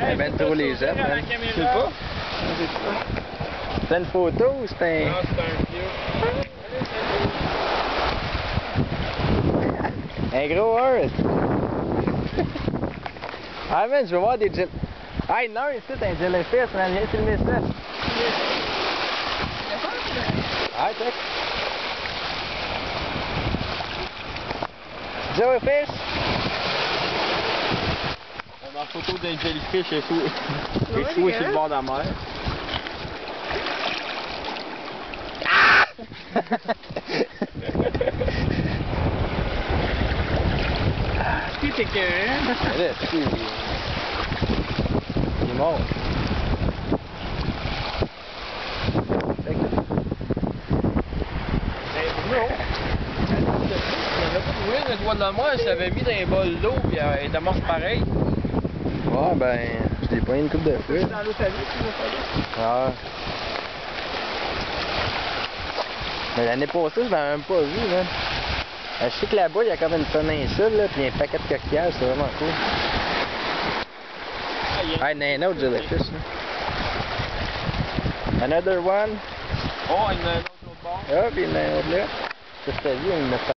Hey, ben trop les jeunes, man. Je sais pas. C'était une photo ou c'était un... Non, c'est un vieux. Un gros 1. Ah man, je veux voir des gel... Hey, non, ici, t'as un jellyfish, man. Viens filmer ça. Ah, check. Jellyfish. On a une photo d'un jellyfish échoué sur le bord de la mer. Puis t'es que... Là, il est mort. Oui, le doigt de la mer, je l'avais mis dans un bol d'eau, puis il était mort pareil. Ouais, ben, je l'ai pas une coupe de feu. Dans l'eau salée, tu vas Ah. Mais l'année passée, je l'avais même pas vu, là. Je sais que là-bas, il y a comme une péninsule, là, puis un paquet de coquillages, c'est vraiment cool. Ah, il y en a un autre jellyfish, là. Another one. Oh, il y en a un autre bord. Ah, puis il y en a un autre là. Ça, c'était lui, il me